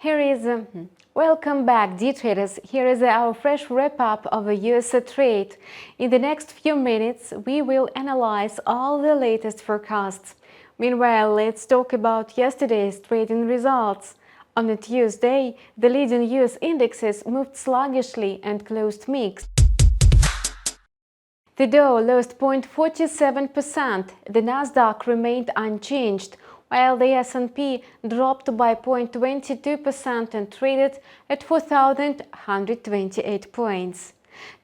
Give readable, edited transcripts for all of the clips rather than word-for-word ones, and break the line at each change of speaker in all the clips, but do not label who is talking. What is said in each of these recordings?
Here is welcome back, day traders. Here is our fresh wrap-up of a US trade. In the next few minutes, we will analyze all the latest forecasts. Meanwhile, let's talk about yesterday's trading results. On a Tuesday, the leading US indexes moved sluggishly and closed mixed. The Dow lost 0.47%, the NASDAQ remained unchanged, while the S&P dropped by 0.22% and traded at 4,128 points.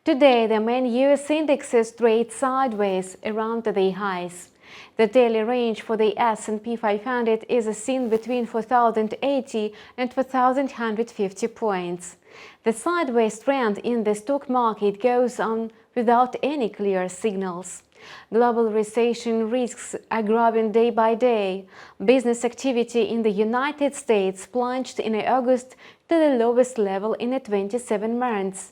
Today, the main US indexes trade sideways around the highs. The daily range for the S&P 500 is seen between 4,080 and 4,150 points. The sideways trend in the stock market goes on without any clear signals. Global recession risks are growing day by day. Business activity in the United States plunged in August to the lowest level in 27 months.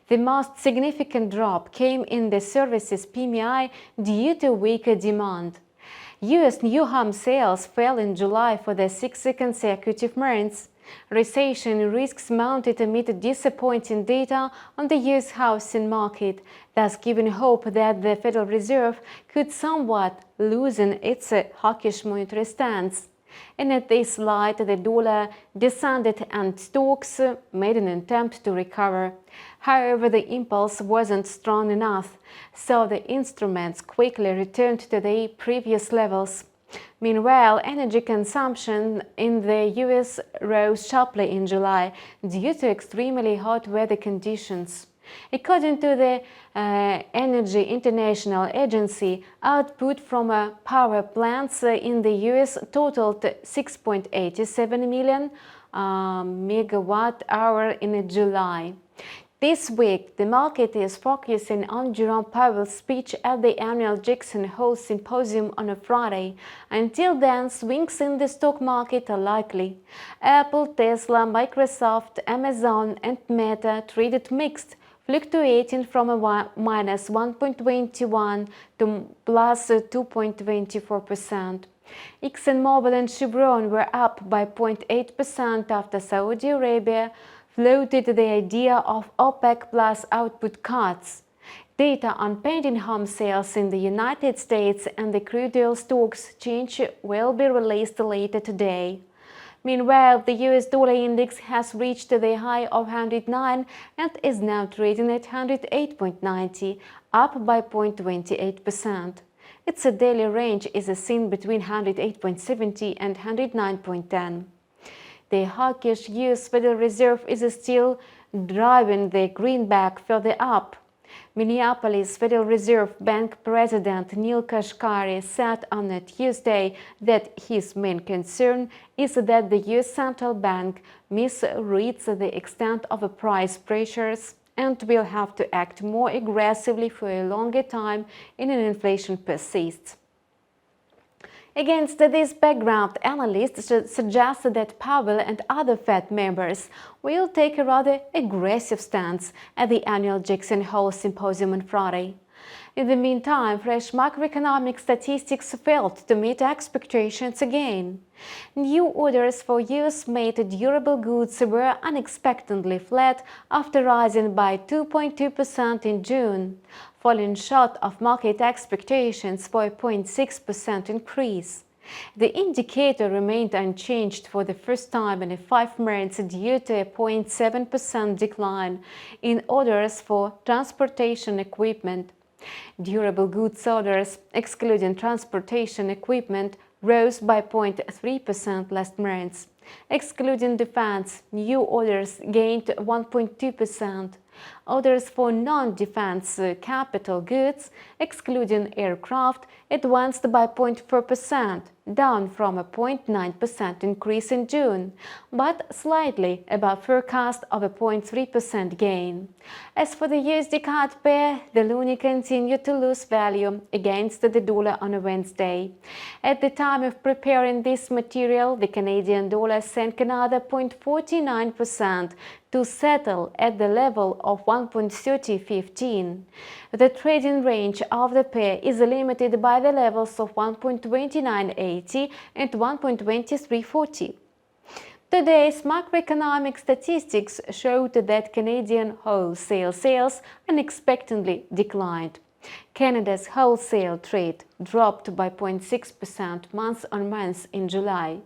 The most significant drop came in the services PMI due to weaker demand. U.S. new home sales fell in July for the sixth consecutive month. Recession risks mounted amid disappointing data on the U.S. housing market, thus giving hope that the Federal Reserve could somewhat loosen its hawkish monetary stance. And at this light, the dollar descended and stocks made an attempt to recover. However, the impulse wasn't strong enough, so the instruments quickly returned to their previous levels. Meanwhile, energy consumption in the US rose sharply in July due to extremely hot weather conditions. According to the Energy International Agency, output from power plants in the US totaled 6.87 million megawatt-hour in July. This week, the market is focusing on Jerome Powell's speech at the annual Jackson Hole Symposium on a Friday. Until then, swings in the stock market are likely. Apple, Tesla, Microsoft, Amazon and Meta traded mixed, fluctuating from a minus 1.21 to plus 2.24%. ExxonMobil and Chevron were up by 0.8% after Saudi Arabia floated the idea of OPEC plus output cuts. Data on pending home sales in the United States and the crude oil stocks change will be released later today. Meanwhile, the US dollar index has reached the high of 109 and is now trading at 108.90, up by 0.28%. Its daily range is seen between 108.70 and 109.10. The hawkish US Federal Reserve is still driving the greenback further up. Minneapolis Federal Reserve Bank President Neil Kashkari said on a Tuesday that his main concern is that the US Central Bank misreads the extent of price pressures and will have to act more aggressively for a longer time if inflation persists. Against this background, analysts suggest that Powell and other Fed members will take a rather aggressive stance at the annual Jackson Hole Symposium on Friday. In the meantime, fresh macroeconomic statistics failed to meet expectations again. New orders for US-made durable goods were unexpectedly flat after rising by 2.2% in June, falling short of market expectations for a 0.6% increase. The indicator remained unchanged for the first time in 5 months due to a 0.7% decline in orders for transportation equipment. Durable goods orders, excluding transportation equipment, rose by 0.3% last month. Excluding defense, new orders gained 1.2%. Orders for non-defense capital goods, excluding aircraft, advanced by 0.4%, down from a 0.9% increase in June, but slightly above forecast of a 0.3% gain. As for the USD CAD pair, the loonie continued to lose value against the dollar on a Wednesday. At the time of preparing this material, the Canadian dollar sank another 0.49% to settle at the level of 1.3015. The trading range of the pair is limited by the levels of 1.2980 and 1.2340. Today's macroeconomic statistics showed that Canadian wholesale sales unexpectedly declined. Canada's wholesale trade dropped by 0.6% month-on-month in July,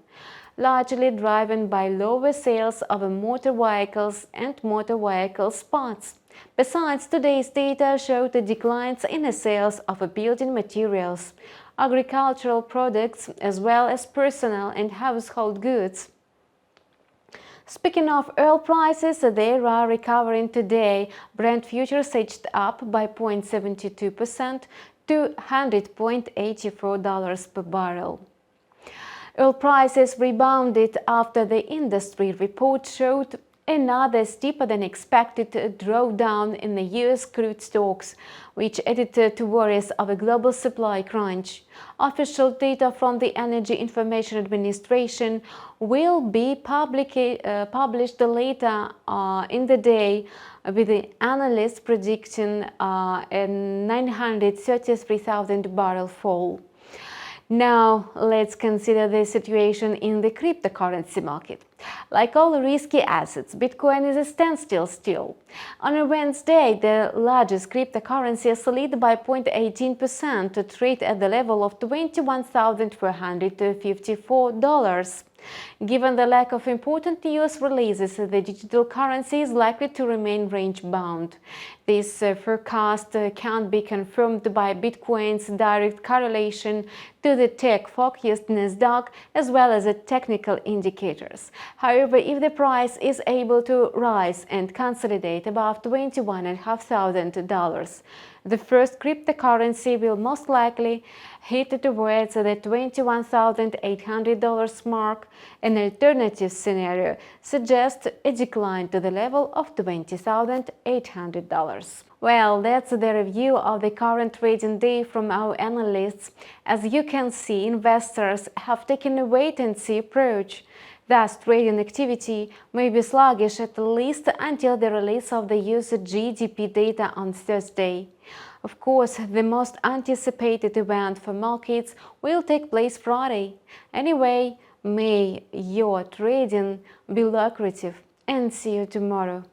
largely driven by lower sales of motor vehicles and motor vehicle parts. Besides, today's data showed declines in the sales of building materials, agricultural products, as well as personal and household goods. Speaking of oil prices, they are recovering today. Brent futures edged up by 0.72% to $100.84 per barrel. Oil prices rebounded after the industry report showed another steeper than expected drawdown in the U.S. crude stocks, which added to worries of a global supply crunch. Official data from the Energy Information Administration will be published later in the day, with the analysts predicting a 933,000 barrel fall. Now, let's consider the situation in the cryptocurrency market. Like all risky assets, Bitcoin is a standstill still. On Wednesday, the largest cryptocurrency slid by 0.18% to trade at the level of $21,454. Given the lack of important news releases, the digital currency is likely to remain range-bound. This forecast can be confirmed by Bitcoin's direct correlation to the tech-focused NASDAQ as well as the technical indicators. However, if the price is able to rise and consolidate above $21,500, the first cryptocurrency will most likely hit towards the $21,800 mark. An alternative scenario suggests a decline to the level of $20,800. Well, that's the review of the current trading day from our analysts. As you can see, investors have taken a wait-and-see approach. Thus, trading activity may be sluggish at least until the release of the US GDP data on Thursday. Of course, the most anticipated event for markets will take place Friday. Anyway, may your trading be lucrative, and see you tomorrow.